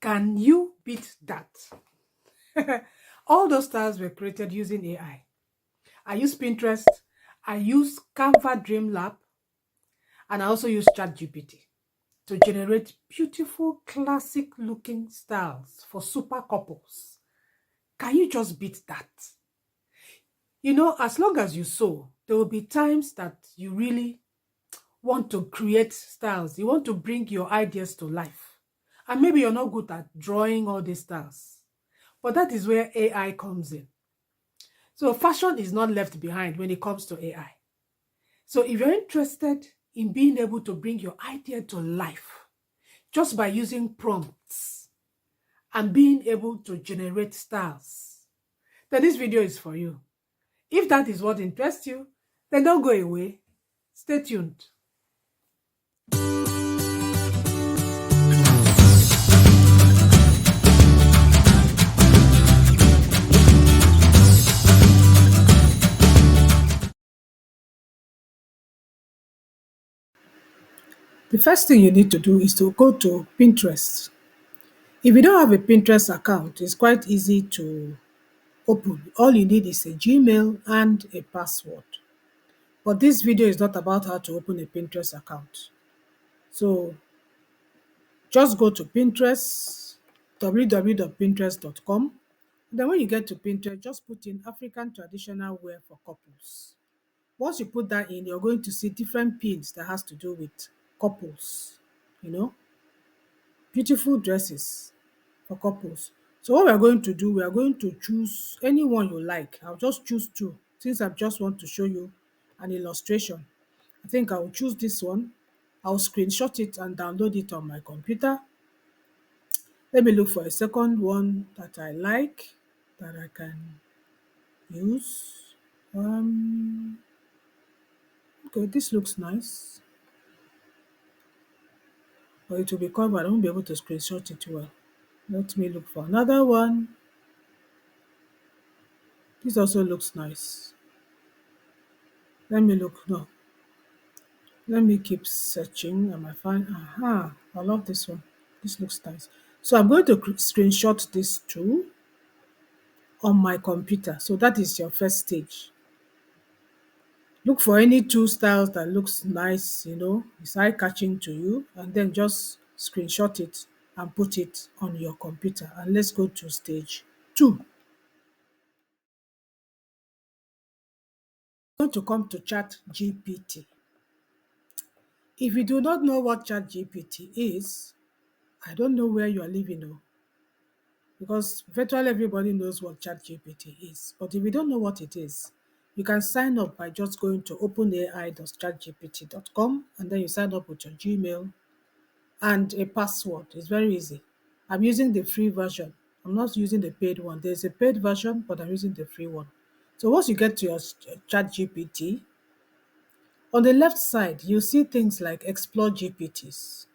Can you beat that? All those styles were created using AI. I use Pinterest, I use Canva Dream Lab, and I also use ChatGPT to generate beautiful, classic looking styles for super couples. Can you just beat that? As long as you sew, there will be times that you really want to create styles. You want to bring your ideas to life. And maybe you're not good at drawing all these styles. But that is where AI comes in. So fashion is not left behind when it comes to AI. So if you're interested in being able to bring your idea to life just by using prompts and being able to generate styles, then this video is for you. If that is what interests you, then don't go away. Stay tuned. The first thing you need to do is to go to Pinterest. If you don't have a Pinterest account, it's quite easy to open. All you need is a Gmail and a password. But this video is not about how to open a Pinterest account. So just go to Pinterest, www.pinterest.com. Then when you get to Pinterest, just put in African traditional wear for couples. Once you put that in, you're going to see different pins that has to do with couples, you know, beautiful dresses for couples. So what we are going to do, we are going to choose any one you like. I'll just choose two since I just want to show you an illustration. I think I will choose this one. I'll screenshot it and download it on my computer. Let me look for a second one that I like that I can use. Okay, this looks nice, but it will be covered. I won't be able to screenshot it well. Let me look for another one. This also looks nice. Let me look. No, let me keep searching. I might find. Aha, I love this one. This looks nice. So I'm going to screenshot this too on my computer. So that is your first stage. Look for any two styles that looks nice, is eye-catching to you, and then just screenshot it and put it on your computer. And let's go to stage 2. I'm going to come to ChatGPT. If you do not know what ChatGPT is, I don't know where you are living though, because virtually everybody knows what ChatGPT is. But if you don't know what it is, you can sign up by just going to openai.chatgpt.com, and then you sign up with your Gmail and a password. It's very easy. I'm using the free version. I'm not using the paid one. There's a paid version, but I'm using the free one. So once you get to your ChatGPT, on the left side, you see things like Explore GPTs.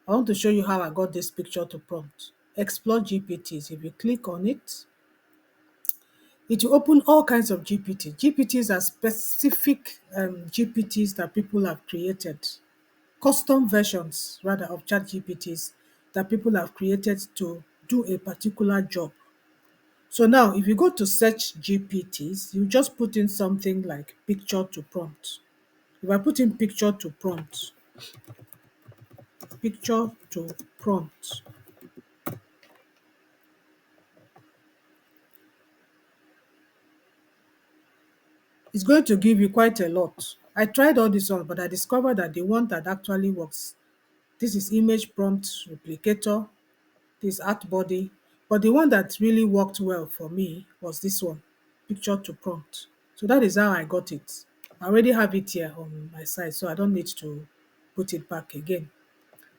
I want to show you how I got this picture to prompt. Explore GPTs. If you click on it, it will open all kinds of GPT. GPTs are specific GPTs that people have created, custom versions rather of ChatGPTs that people have created to do a particular job. So now if you go to search GPTs, you just put in something like picture to prompt. If I put in picture to prompt, it's going to give you quite a lot. I tried all this one, but I discovered that the one that actually works, this is image prompt replicator, this art body, but the one that really worked well for me was this one, picture to prompt. So that is how I got it. I already have it here on my side, so I don't need to put it back again.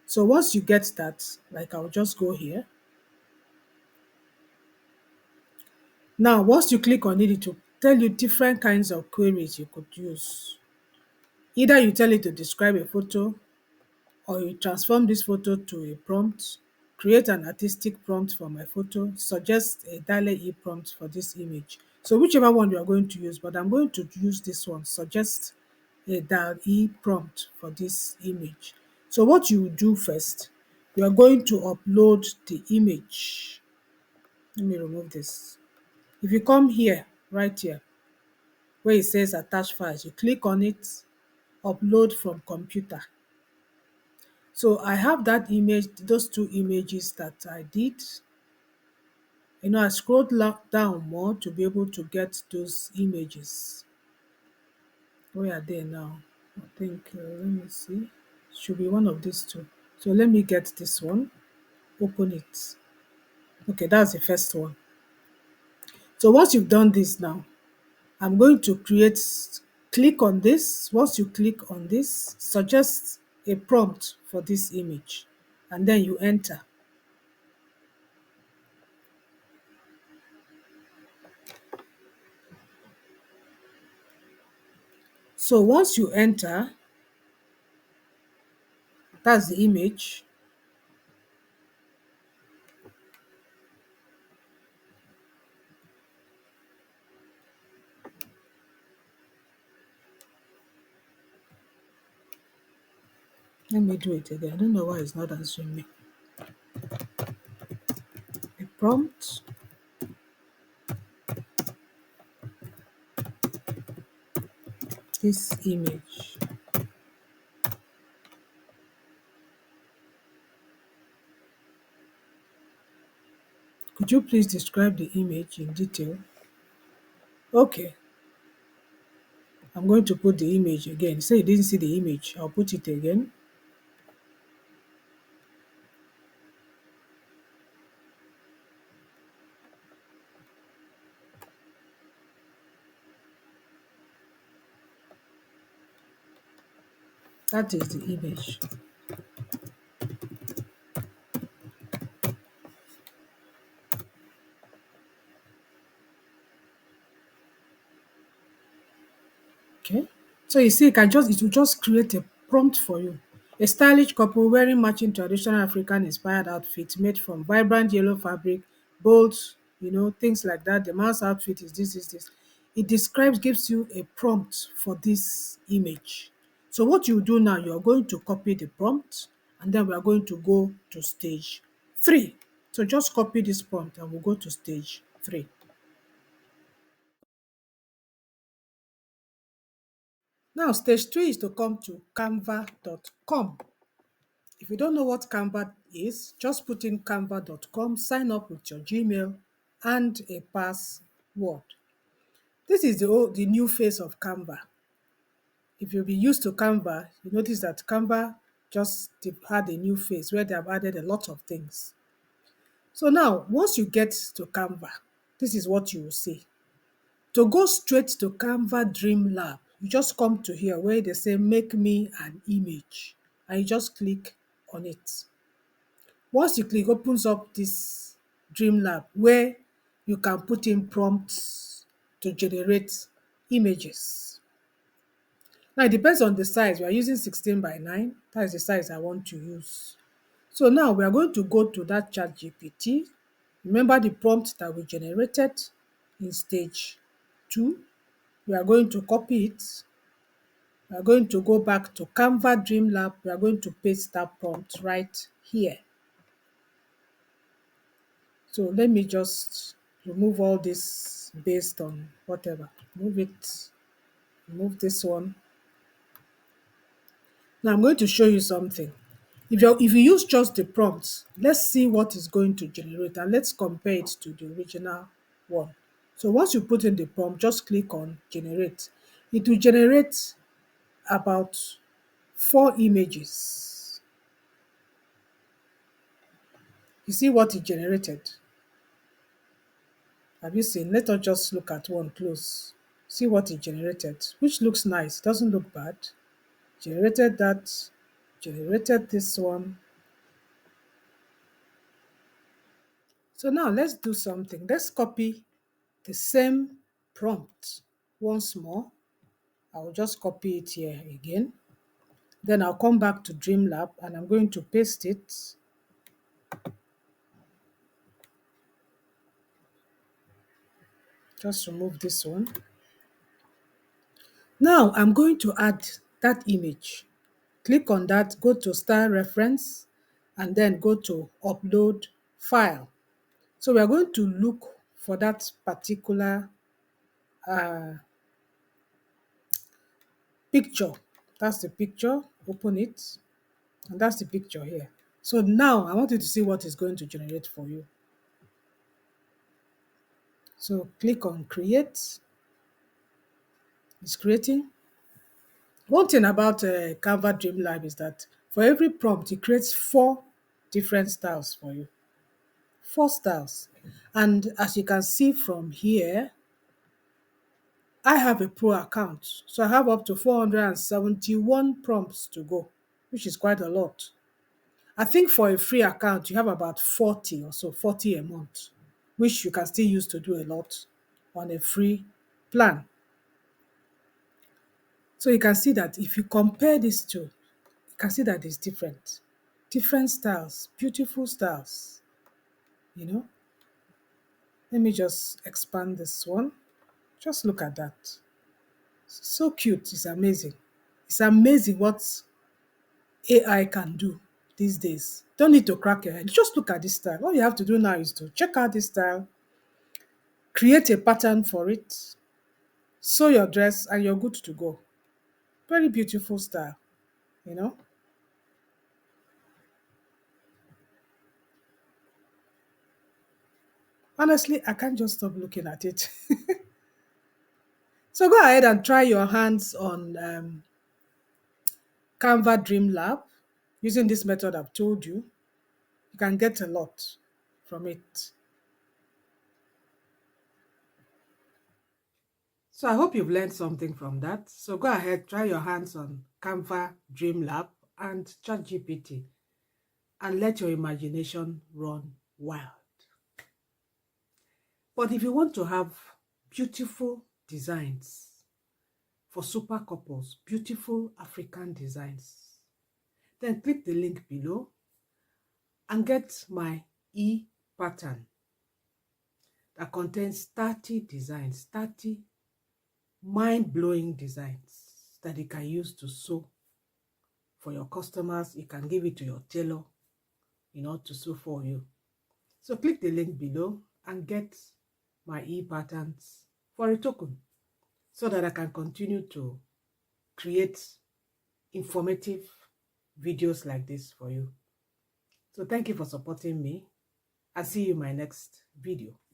So once you get that, like I'll just go here. Now, once you click on it, it will tell you different kinds of queries you could use. Either you tell it to describe a photo, or you transform this photo to a prompt, create an artistic prompt for my photo, suggest a DALL-E prompt for this image. So whichever one you are going to use, but I'm going to use this one, suggest a DALL-E prompt for this image. So what you do first, You are going to upload the image. Let me remove this. If you come here, right here, where it says attach files, you click on it, upload from computer. So I have that image, those two images that I did. I scrolled down more to be able to get those images. Where are they now? I think, let me see. Should be one of these two. So let me get this one, open it. Okay, that's the first one. So once you've done this now, I'm going to click on this. Once you click on this, suggest a prompt for this image, and then you enter. So once you enter, that's the image. Let me do it again. I don't know why it's not answering me. A prompt. This image. Could you please describe the image in detail? Okay, I'm going to put the image again. Say you didn't see the image. I'll put it again. That is the image. Okay. So you see, it will just create a prompt for you. A stylish couple wearing matching traditional African inspired outfit made from vibrant yellow fabric, bold, things like that. The man's outfit is this. It gives you a prompt for this image. So what you do now, you are going to copy the prompt, and then we are going to go to stage 3. So just copy this prompt and we'll go to stage 3. Now stage 3 is to come to canva.com. If you don't know what Canva is, just put in canva.com, sign up with your Gmail and a password. This is the new face of Canva. If you've been used to Canva, you notice that Canva just had a new face where they have added a lot of things. So now, once you get to Canva, this is what you will see. To go straight to Canva Dream Lab, you just come to here where they say make me an image, and you just click on it. Once you click, opens up this Dream Lab where you can put in prompts to generate images. Now it depends on the size. We are using 16 by 9. That is the size I want to use. So now we are going to go to that ChatGPT. Remember the prompt that we generated in stage 2. We are going to copy it. We are going to go back to Canva Dream Lab. We are going to paste that prompt right here. So let me just remove all this based on whatever. Remove this one. Now I'm going to show you something. If you use just the prompts, let's see what it's going to generate and let's compare it to the original one. So once you put in the prompt, just click on generate. It will generate about 4 images. You see what it generated? Have you seen? Let us just look at one close. See what it generated, which looks nice, doesn't look bad. Generated that, generated this one. So now let's do something. Let's copy the same prompt once more. I will just copy it here again. Then I'll come back to Dreamlab and I'm going to paste it. Just remove this one. Now I'm going to add that image. Click on that, go to style reference, and then go to upload file. So we are going to look for that particular uh, picture. That's the picture, open it, and that's the picture here. So now I want you to see what it's going to generate for you. So click on create, it's creating. One thing about Canva Dream Lab is that for every prompt, it creates 4 different styles for you. 4 styles. And as you can see from here, I have a pro account. So I have up to 471 prompts to go, which is quite a lot. I think for a free account, you have about 40 or so, 40 a month, which you can still use to do a lot on a free plan. So you can see that if you compare these two, you can see that it's different. Different styles, beautiful styles, you know. Let me just expand this one. Just look at that. So cute. It's amazing. It's amazing what AI can do these days. Don't need to crack your head. Just look at this style. All you have to do now is to check out this style, create a pattern for it, sew your dress, and you're good to go. Very beautiful style, you know. Honestly, I can't just stop looking at it. So go ahead and try your hands on Canva Dream Lab using this method I've told you. You can get a lot from it. So I hope you've learned something from that. So go ahead, try your hands on Canva Dream Lab and ChatGPT and let your imagination run wild. But if you want to have beautiful designs for super couples, beautiful African designs, then click the link below and get my e-pattern that contains 30 designs, 30 mind-blowing designs that you can use to sew for your customers. You can give it to your tailor, to sew for you. So click the link below and get my e-patterns for a token so that I can continue to create informative videos like this for you. So thank you for supporting me. I'll see you in my next video.